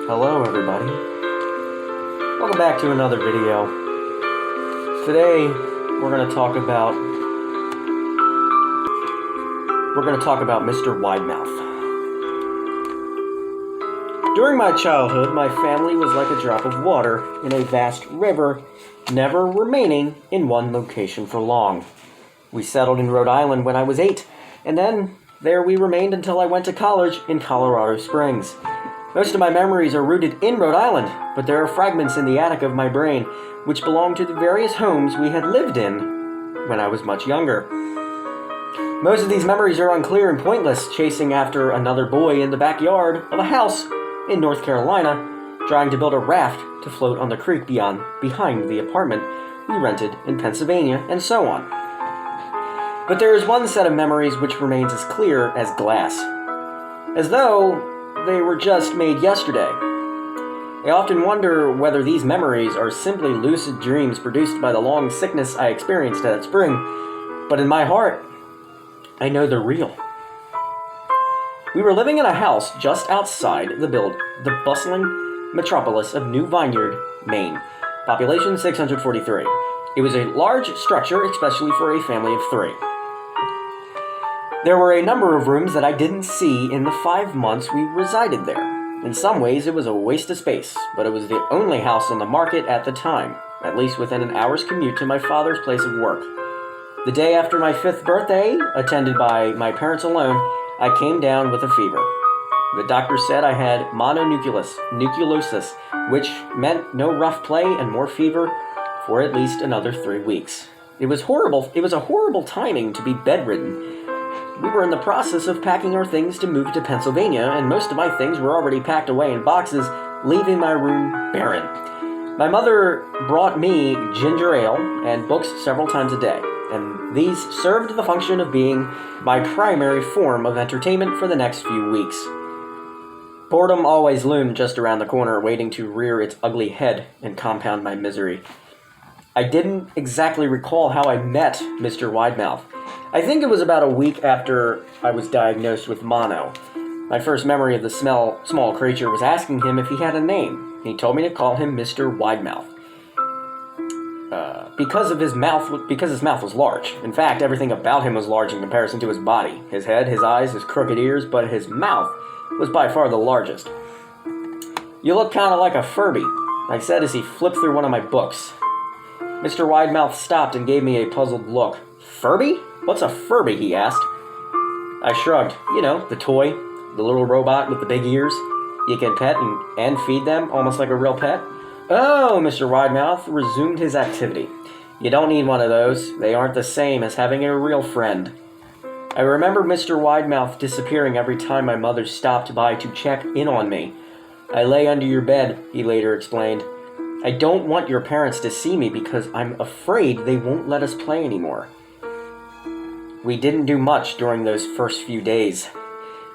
Hello everybody. Welcome back to another video. Today we're going to talk about Mr. Widemouth. During my childhood, my family was like a drop of water in a vast river, never remaining in one location for long. We settled in Rhode Island when I was 8, and then there we remained until I went to college in Colorado Springs. Most of my memories are rooted in Rhode Island, but there are fragments in the attic of my brain which belong to the various homes we had lived in when I was much younger. Most of these memories are unclear and pointless, chasing after another boy in the backyard of a house in North Carolina, trying to build a raft to float on the creek behind the apartment we rented in Pennsylvania, and so on. But there is one set of memories which remains as clear as glass, as though they were just made yesterday. I often wonder whether these memories are simply lucid dreams produced by the long sickness I experienced that spring, but in my heart, I know they're real. We were living in a house just outside the bustling metropolis of New Vineyard, Maine. Population 643. It was a large structure, especially for a family of 3. There were a number of rooms that I didn't see in the 5 months we resided there. In some ways, it was a waste of space, but it was the only house on the market at the time, at least within an hour's commute to my father's place of work. The day after my 5th birthday, attended by my parents alone, I came down with a fever. The doctor said I had mononucleosis, which meant no rough play and more fever for at least another 3 weeks. It was horrible. It was a horrible timing to be bedridden. We were in the process of packing our things to move to Pennsylvania, and most of my things were already packed away in boxes, leaving my room barren. My mother brought me ginger ale and books several times a day, and these served the function of being my primary form of entertainment for the next few weeks. Boredom always loomed just around the corner, waiting to rear its ugly head and compound my misery. I didn't exactly recall how I met Mr. Widemouth. I think it was about a week after I was diagnosed with mono. My first memory of the small creature was asking him if he had a name. He told me to call him Mr. Widemouth. Because his mouth was large. In fact, everything about him was large in comparison to his body. His head, his eyes, his crooked ears, but his mouth was by far the largest. "You look kind of like a Furby," I said as he flipped through one of my books. Mr. Widemouth stopped and gave me a puzzled look. "Furby? What's a Furby?" he asked. I shrugged. You know, the toy, the little robot with the big ears. You can pet and feed them, almost like a real pet. "Oh," Mr. Widemouth resumed his activity. "You don't need one of those. They aren't the same as having a real friend." I remember Mr. Widemouth disappearing every time my mother stopped by to check in on me. "I lay under your bed," he later explained. "I don't want your parents to see me because I'm afraid they won't let us play anymore." We didn't do much during those first few days.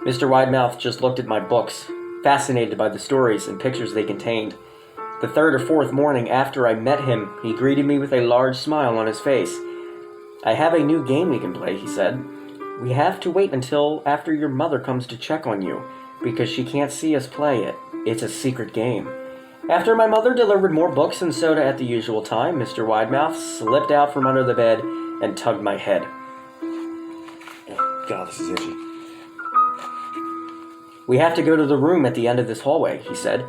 Mr. Widemouth just looked at my books, fascinated by the stories and pictures they contained. The 3rd or 4th morning after I met him, he greeted me with a large smile on his face. "I have a new game we can play," he said. "We have to wait until after your mother comes to check on you, because she can't see us play it. It's a secret game." After my mother delivered more books and soda at the usual time, Mr. Widemouth slipped out from under the bed and tugged my head. Oh, God, this is itchy. "We have to go to the room at the end of this hallway," he said.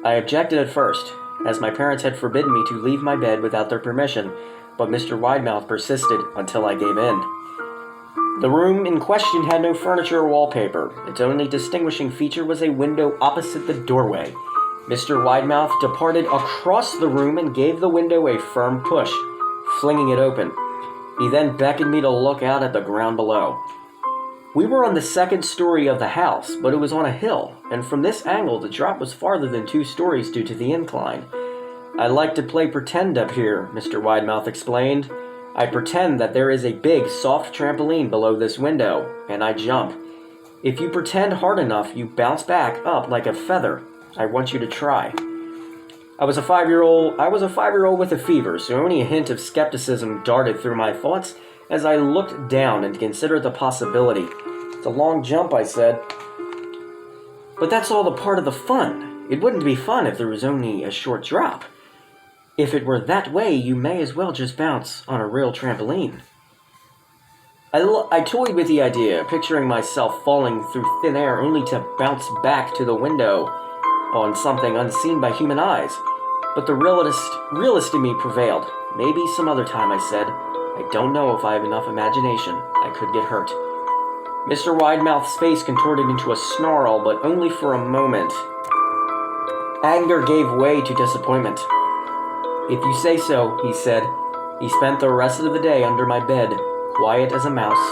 I objected at first, as my parents had forbidden me to leave my bed without their permission, but Mr. Widemouth persisted until I gave in. The room in question had no furniture or wallpaper. Its only distinguishing feature was a window opposite the doorway. Mr. Widemouth departed across the room and gave the window a firm push, flinging it open. He then beckoned me to look out at the ground below. We were on the 2nd story of the house, but it was on a hill, and from this angle the drop was farther than 2 stories due to the incline. "I like to play pretend up here," Mr. Widemouth explained. "I pretend that there is a big, soft trampoline below this window, and I jump. If you pretend hard enough, you bounce back up like a feather. I want you to try." I was a 5-year-old with a fever, so only a hint of skepticism darted through my thoughts as I looked down and considered the possibility. "It's a long jump," I said. "But that's all the part of the fun. It wouldn't be fun if there was only a short drop. If it were that way, you may as well just bounce on a real trampoline. I toyed with the idea, picturing myself falling through thin air only to bounce back to the window on something unseen by human eyes. But the realist in me prevailed. Maybe some other time, I said. I don't know if I have enough imagination. I could get hurt. Mr. Widemouth's face contorted into a snarl, but only for a moment. Anger gave way to disappointment. If you say so, he said. He spent the rest of the day under my bed, quiet as a mouse.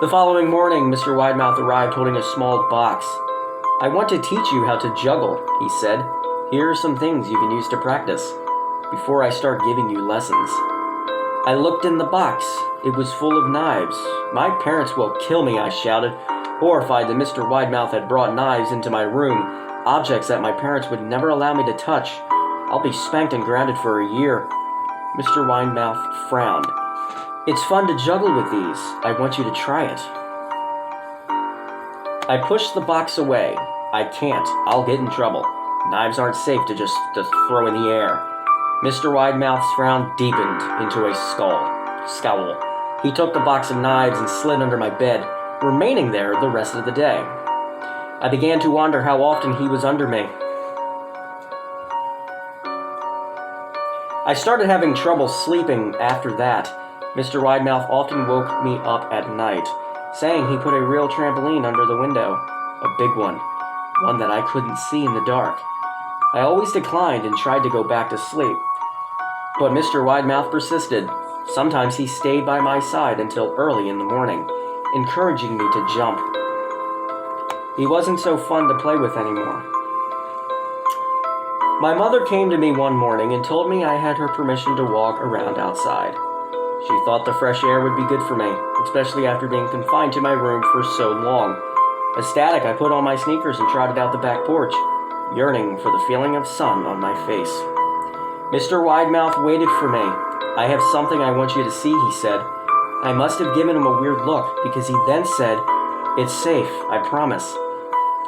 The following morning, Mr. Widemouth arrived holding a small box. I want to teach you how to juggle, he said. Here are some things you can use to practice, before I start giving you lessons. I looked in the box. It was full of knives. My parents will kill me, I shouted, horrified that Mr. Widemouth had brought knives into my room, objects that my parents would never allow me to touch. I'll be spanked and grounded for a year. Mr. Widemouth frowned. It's fun to juggle with these. I want you to try it. I pushed the box away. I can't. I'll get in trouble. Knives aren't safe to just throw in the air. Mr. Widemouth's frown deepened into a scowl. He took the box of knives and slid under my bed, remaining there the rest of the day. I began to wonder how often he was under me. I started having trouble sleeping after that. Mr. Widemouth often woke me up at night, saying he put a real trampoline under the window, a big one that I couldn't see in the dark. I always declined and tried to go back to sleep. But Mr. Widemouth persisted. Sometimes he stayed by my side until early in the morning, encouraging me to jump. He wasn't so fun to play with anymore. My mother came to me one morning and told me I had her permission to walk around outside. She thought the fresh air would be good for me, especially after being confined to my room for so long. Ecstatic, I put on my sneakers and trotted out the back porch, yearning for the feeling of sun on my face. Mr. Widemouth waited for me. I have something I want you to see, he said. I must have given him a weird look, because he then said, It's safe, I promise.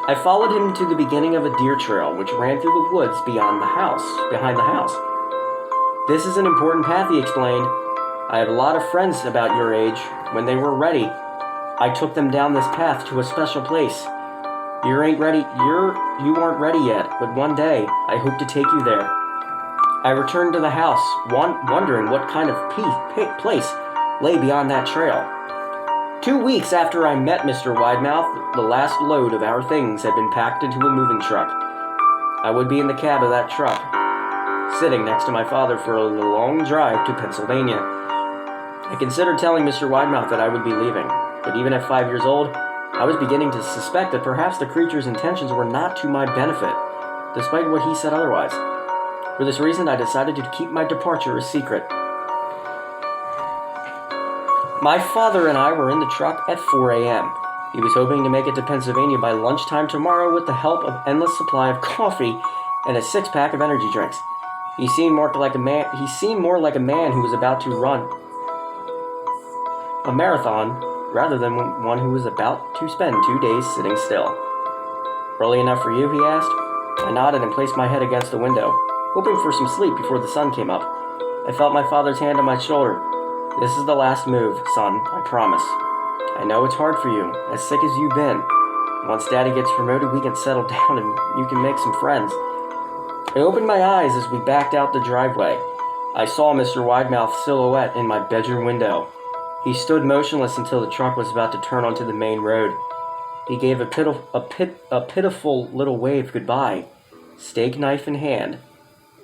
I followed him to the beginning of a deer trail, which ran through the woods behind the house. This is an important path, he explained. I have a lot of friends about your age. When they were ready, I took them down this path to a special place. You aren't ready yet, but one day I hope to take you there. I returned to the house, wondering what kind of place lay beyond that trail. 2 weeks after I met Mr. Widemouth, the last load of our things had been packed into a moving truck. I would be in the cab of that truck, sitting next to my father for a long drive to Pennsylvania. I considered telling Mr. Widemouth that I would be leaving, but even at 5 years old, I was beginning to suspect that perhaps the creature's intentions were not to my benefit, despite what he said otherwise. For this reason, I decided to keep my departure a secret. My father and I were in the truck at 4 a.m. He was hoping to make it to Pennsylvania by lunchtime tomorrow with the help of an endless supply of coffee and a six-pack of energy drinks. He seemed more like a man who was about to run a marathon rather than one who was about to spend 2 days sitting still. Early enough for you, he asked. I nodded and placed my head against the window, hoping for some sleep before the sun came up. I felt my father's hand on my shoulder. This is the last move, son, I promise. I know it's hard for you, as sick as you've been. Once Daddy gets promoted, we can settle down and you can make some friends. I opened my eyes as we backed out the driveway. I saw Mr. Widemouth's silhouette in my bedroom window. He stood motionless until the truck was about to turn onto the main road. He gave a pitiful little wave goodbye, steak knife in hand,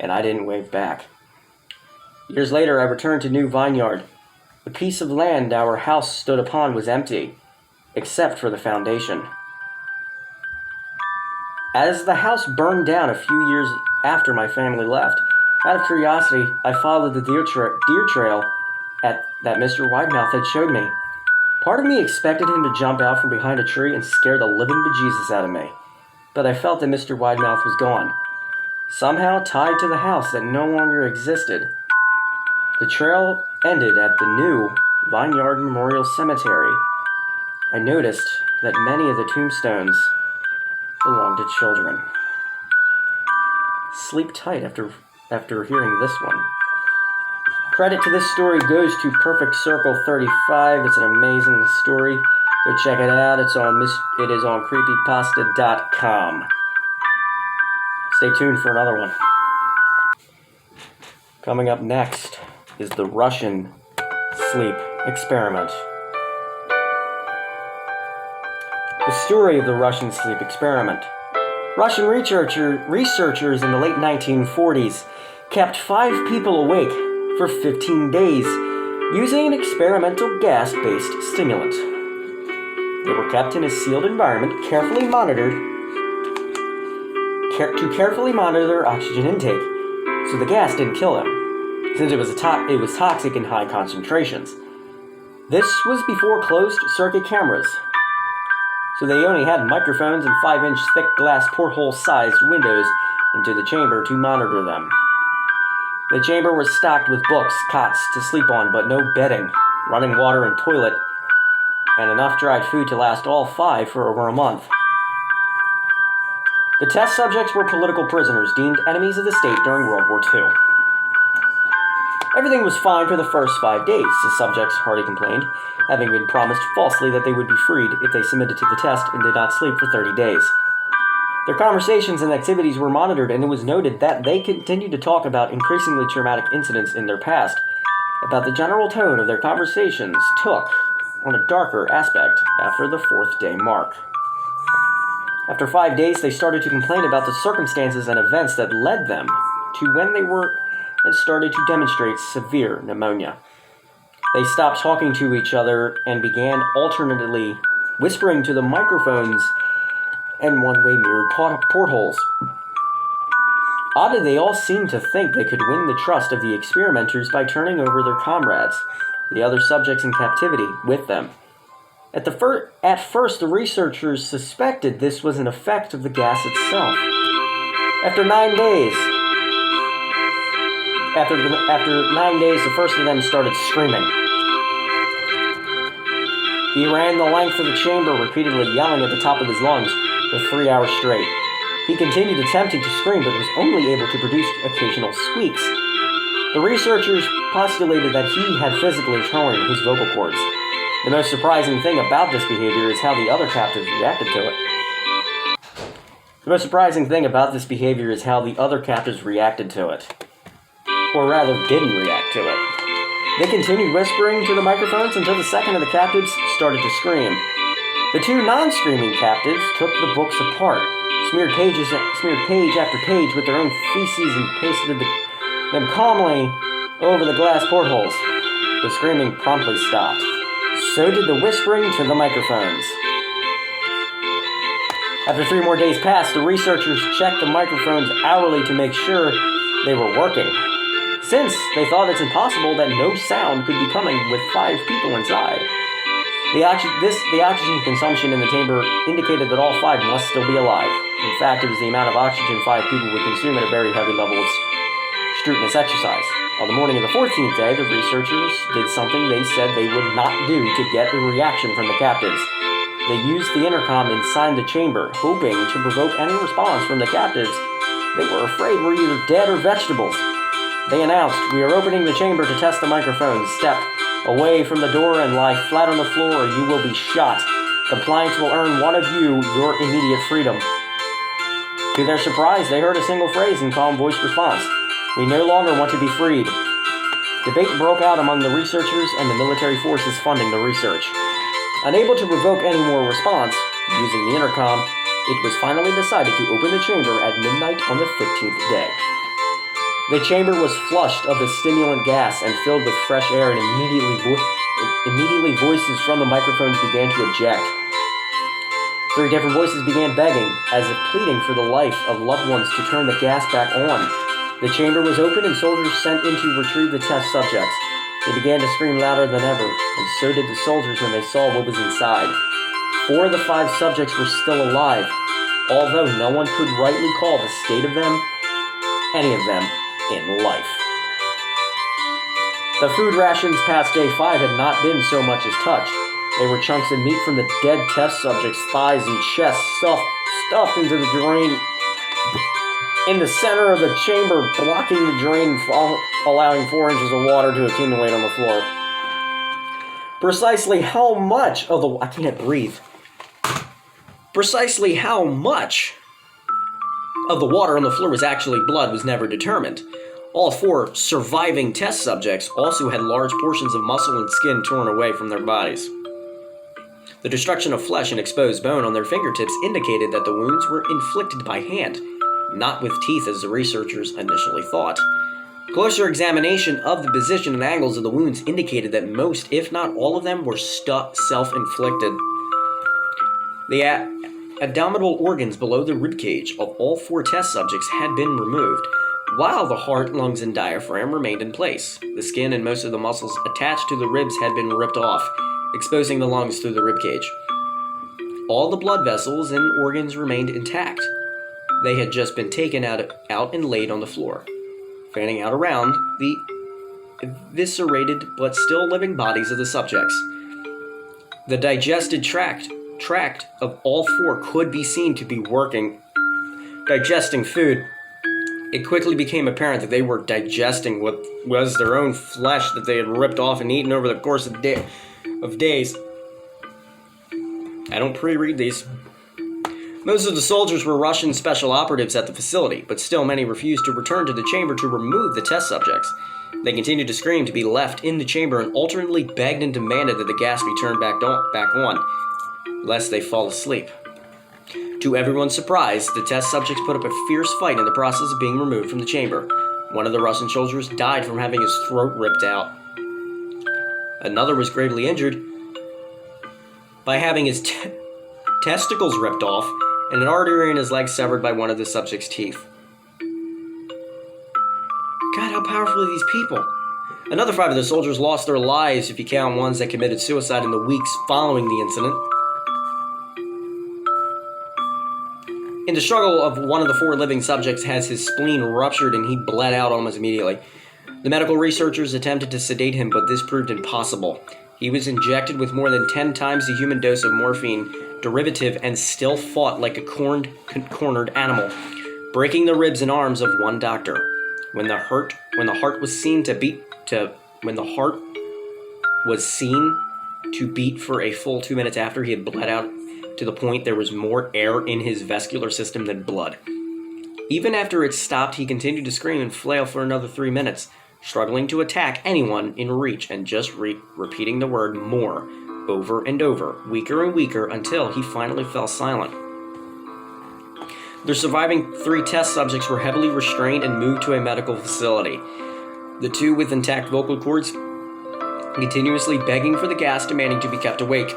and I didn't wave back. Years later, I returned to New Vineyard. The piece of land our house stood upon was empty, except for the foundation. As the house burned down a few years after my family left, out of curiosity, I followed the deer trail that Mr. Widemouth had showed me. Part of me expected him to jump out from behind a tree and scare the living bejesus out of me, but I felt that Mr. Widemouth was gone, somehow tied to the house that no longer existed. The trail ended at the New Vineyard Memorial Cemetery. I noticed that many of the tombstones belonged to children. sleep tight after hearing this one. Credit to this story goes to Perfect Circle 35. It's an amazing story. Go check it out. It is on creepypasta.com. Stay tuned for another one. Coming up next is the Russian sleep experiment. The story of the Russian sleep experiment. Russian researchers in the late 1940s kept 5 people awake for 15 days using an experimental gas-based stimulant. They were kept in a sealed environment, carefully monitored their oxygen intake, so the gas didn't kill them, since it was toxic in high concentrations. This was before closed-circuit cameras, so they only had microphones and 5-inch thick glass porthole-sized windows into the chamber to monitor them. The chamber was stocked with books, cots to sleep on, but no bedding, running water and toilet, and enough dried food to last all 5 for over a month. The test subjects were political prisoners deemed enemies of the state during World War II. Everything was fine for the first 5 days, the subjects hardly complained, having been promised falsely that they would be freed if they submitted to the test and did not sleep for 30 days. Their conversations and activities were monitored, and it was noted that they continued to talk about increasingly traumatic incidents in their past, about the general tone of their conversations took on a darker aspect after the 4th day mark. After 5 days, they started to complain about the circumstances and events that led them to when they were and started to demonstrate severe pneumonia. They stopped talking to each other and began alternately whispering to the microphones and one-way mirrored portholes. Oddly, they all seemed to think they could win the trust of the experimenters by turning over their comrades, the other subjects in captivity, with them. At first, the researchers suspected this was an effect of the gas itself. After 9 days, the first of them started screaming. He ran the length of the chamber, repeatedly yelling at the top of his lungs for 3 hours straight. He continued attempting to scream, but was only able to produce occasional squeaks. The researchers postulated that he had physically torn his vocal cords. The most surprising thing about this behavior is how the other captives reacted to it. Or rather, didn't react to it. They continued whispering to the microphones until the second of the captives started to scream. The 2 non-screaming captives took the books apart, smeared page after page with their own feces and pasted them calmly over the glass portholes. The screaming promptly stopped. So did the whispering to the microphones. After 3 more days passed, the researchers checked the microphones hourly to make sure they were working, since they thought it's impossible that no sound could be coming with 5 people inside. The oxygen consumption in the chamber indicated that all 5 must still be alive. In fact, it was the amount of oxygen 5 people would consume at a very heavy level of strenuous exercise. On the morning of the 14th day, the researchers did something they said they would not do to get a reaction from the captives. They used the intercom inside the chamber, hoping to provoke any response from the captives. They were afraid we're either dead or vegetables. They announced, "We are opening the chamber to test the microphones. Step away from the door and lie flat on the floor or you will be shot. Compliance will earn one of you your immediate freedom." To their surprise, they heard a single phrase in calm voice response: "We no longer want to be freed." Debate broke out among the researchers and the military forces funding the research. Unable to provoke any more response, using the intercom, it was finally decided to open the chamber at midnight on the 15th day. The chamber was flushed of the stimulant gas and filled with fresh air, and immediately voices from the microphones began to object. 3 different voices began begging, as if pleading for the life of loved ones, to turn the gas back on. The chamber was opened and soldiers sent in to retrieve the test subjects. They began to scream louder than ever, and so did the soldiers when they saw what was inside. 4 of the 5 subjects were still alive, although no one could rightly call the state of them, any of them, in life. The food rations past day 5 had not been so much as touched. They were chunks of meat from the dead test subjects' thighs and chests stuffed into the in the center of the chamber, blocking the drain, allowing 4 inches of water to accumulate on the floor. Precisely how much of the... I can't breathe. Precisely how much of the water on the floor was actually blood was never determined. All 4 surviving test subjects also had large portions of muscle and skin torn away from their bodies. The destruction of flesh and exposed bone on their fingertips indicated that the wounds were inflicted by hand, not with teeth as the researchers initially thought. Closer examination of the position and angles of the wounds indicated that most, if not all of them, were self-inflicted. The abdominal organs below the ribcage of all 4 test subjects had been removed, while the heart, lungs, and diaphragm remained in place. The skin and most of the muscles attached to the ribs had been ripped off, exposing the lungs through the ribcage. All the blood vessels and organs remained intact. They had just been taken out and laid on the floor, fanning out around the eviscerated but still living bodies of the subjects. The digested tract of all 4 could be seen to be working, digesting food. It quickly became apparent that they were digesting what was their own flesh that they had ripped off and eaten over the course of days. I don't pre-read these. Most of the soldiers were Russian special operatives at the facility, but still many refused to return to the chamber to remove the test subjects. They continued to scream to be left in the chamber and alternately begged and demanded that the gas be turned back on, lest they fall asleep. To everyone's surprise, the test subjects put up a fierce fight in the process of being removed from the chamber. One of the Russian soldiers died from having his throat ripped out. Another was gravely injured by having his testicles ripped off and an artery in his leg severed by one of the subject's teeth. God, how powerful are these people? Another 5 of the soldiers lost their lives if you count ones that committed suicide in the weeks following the incident. In the struggle of one of the 4 living subjects has his spleen ruptured and he bled out almost immediately. The medical researchers attempted to sedate him, but this proved impossible. He was injected with more than 10 times the human dose of morphine derivative and still fought like a cornered animal, breaking the ribs and arms of one doctor. When the heart was seen to beat for a full 2 minutes after he had bled out to the point there was more air in his vascular system than blood. Even after it stopped, he continued to scream and flail for another 3 minutes, struggling to attack anyone in reach and just repeating the word more over and over, weaker and weaker, until he finally fell silent. The surviving 3 test subjects were heavily restrained and moved to a medical facility. The 2 with intact vocal cords continuously begging for the gas, demanding to be kept awake.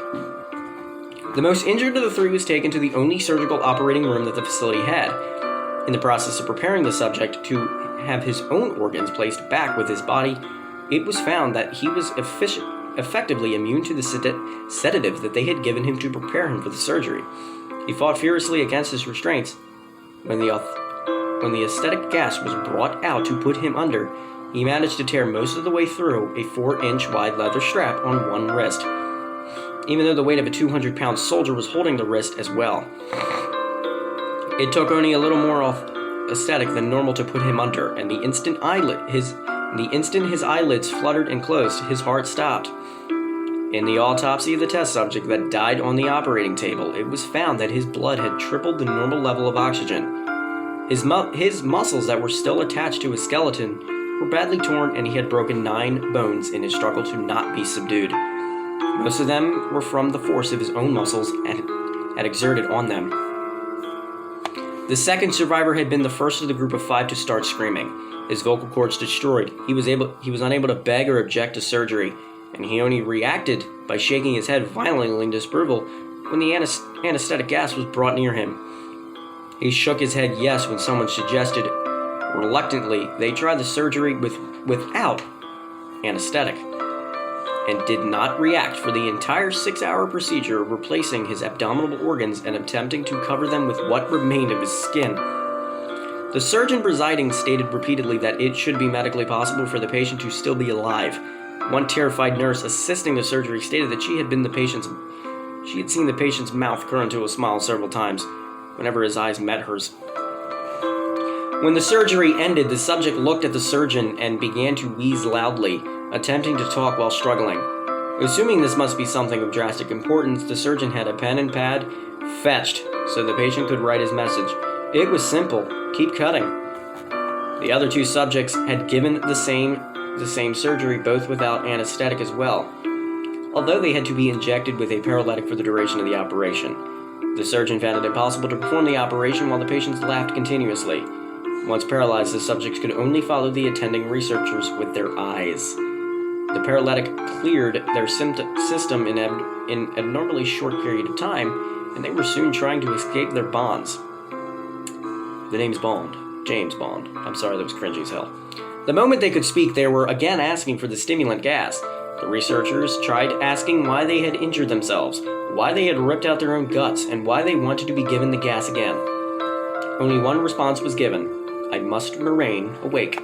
The most injured of the 3 was taken to the only surgical operating room that the facility had. In the process of preparing the subject to have his own organs placed back with his body, it was found that he was effectively immune to the sedative that they had given him to prepare him for the surgery. He fought furiously against his restraints. When the anesthetic gas was brought out to put him under, he managed to tear most of the way through a 4-inch wide leather strap on one wrist, even though the weight of a 200-pound soldier was holding the wrist as well. It took only a little more anesthetic than normal to put him under, and the instant his eyelids fluttered and closed, his heart stopped. In the autopsy of the test subject that died on the operating table, it was found that his blood had tripled the normal level of oxygen. His muscles that were still attached to his skeleton were badly torn, and he had broken 9 bones in his struggle to not be subdued. Most of them were from the force of his own muscles had exerted on them. The second survivor had been the first of the group of 5 to start screaming. His vocal cords destroyed. He was unable to beg or object to surgery, and he only reacted by shaking his head violently in disapproval when the anesthetic gas was brought near him. He shook his head yes when someone suggested. Reluctantly, they tried the surgery without anesthetic, and did not react for the entire 6-hour procedure of replacing his abdominal organs and attempting to cover them with what remained of his skin. The surgeon presiding stated repeatedly that it should be medically possible for the patient to still be alive. One terrified nurse assisting the surgery stated that she had seen the patient's mouth curl into a smile several times whenever his eyes met hers. When the surgery ended, the subject looked at the surgeon and began to wheeze loudly, attempting to talk while struggling. Assuming this must be something of drastic importance, the surgeon had a pen and pad fetched so the patient could write his message. It was simple: keep cutting. The other two subjects had given the same surgery, both without anesthetic as well, although they had to be injected with a paralytic for the duration of the operation. The surgeon found it impossible to perform the operation while the patients laughed continuously. Once paralyzed, the subjects could only follow the attending researchers with their eyes. The paralytic cleared their system in an abnormally short period of time, and they were soon trying to escape their bonds. The name's Bond. James Bond. I'm sorry, that was cringy as hell. The moment they could speak, they were again asking for the stimulant gas. The researchers tried asking why they had injured themselves, why they had ripped out their own guts, and why they wanted to be given the gas again. Only one response was given: I must remain awake.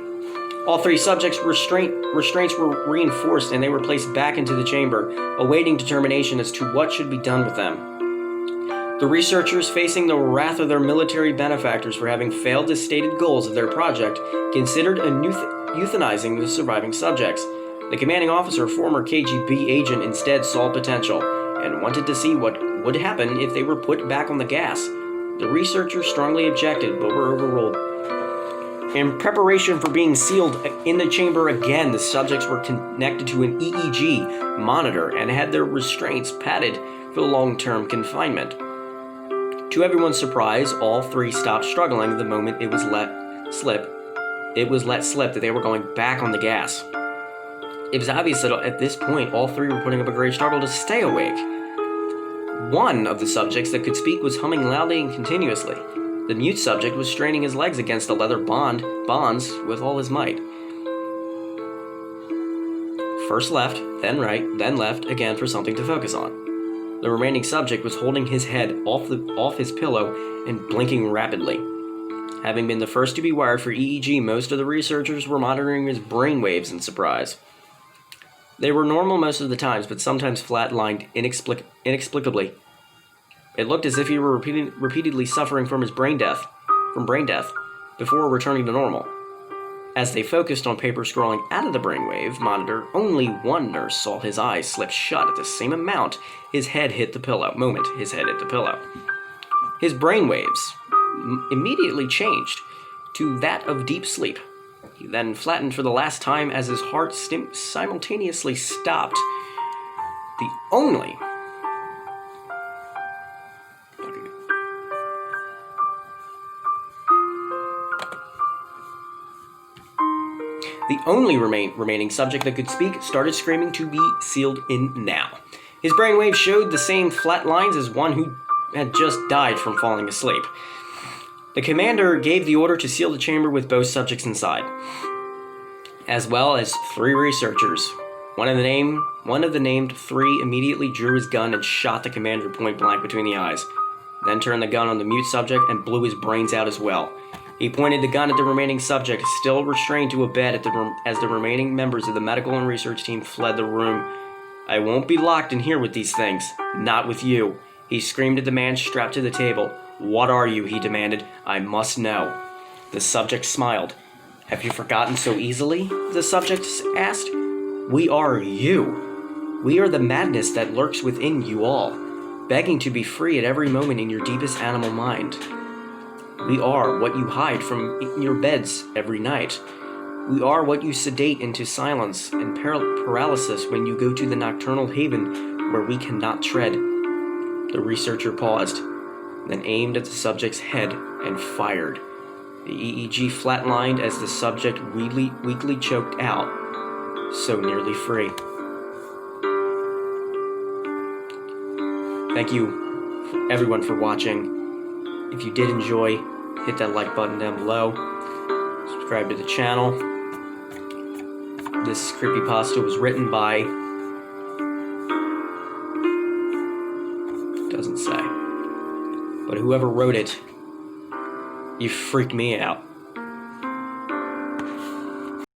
All three subjects' restraints were reinforced, and they were placed back into the chamber, awaiting determination as to what should be done with them. The researchers, facing the wrath of their military benefactors for having failed the stated goals of their project, considered euthanizing the surviving subjects. The commanding officer, a former KGB agent, instead saw potential and wanted to see what would happen if they were put back on the gas. The researchers strongly objected, but were overruled. In preparation for being sealed in the chamber again, the subjects were connected to an EEG monitor and had their restraints padded for long-term confinement. To everyone's surprise, all three stopped struggling the moment it was let slip that they were going back on the gas. It was obvious that at this point, all three were putting up a great struggle to stay awake. One of the subjects that could speak was humming loudly and continuously. The mute subject was straining his legs against the leather bonds with all his might. First left, then right, then left again for something to focus on. The remaining subject was holding his head off his pillow and blinking rapidly. Having been the first to be wired for EEG, most of the researchers were monitoring his brainwaves in surprise. They were normal most of the times, but sometimes flatlined inexplicably. It looked as if he were repeatedly suffering from brain death, before returning to normal. As they focused on paper scrolling out of the brainwave monitor, only one nurse saw his eyes slip shut at the same moment his head hit the pillow. His brainwaves immediately changed to that of deep sleep. He then flattened for the last time as his heart simultaneously stopped. The only remaining subject that could speak started screaming to be sealed in now. His brainwaves showed the same flat lines as one who had just died from falling asleep. The commander gave the order to seal the chamber with both subjects inside, as well as three researchers. One of the named three immediately drew his gun and shot the commander point blank between the eyes, then turned the gun on the mute subject and blew his brains out as well. He pointed the gun at the remaining subject, still restrained to a bed as the remaining members of the medical and research team fled the room. I won't be locked in here with these things. Not with you. He screamed at the man strapped to the table. What are you? He demanded. I must know. The subject smiled. Have you forgotten so easily? The subject asked. We are you. We are the madness that lurks within you all, begging to be free at every moment in your deepest animal mind. We are what you hide from in your beds every night. We are what you sedate into silence and paralysis when you go to the nocturnal haven where we cannot tread. The researcher paused, then aimed at the subject's head and fired. The EEG flatlined as the subject weakly choked out, so nearly free. Thank you, everyone, for watching. If you did enjoy, hit that like button down below. Subscribe to the channel. This creepypasta was written by... doesn't say. But whoever wrote it, you freaked me out.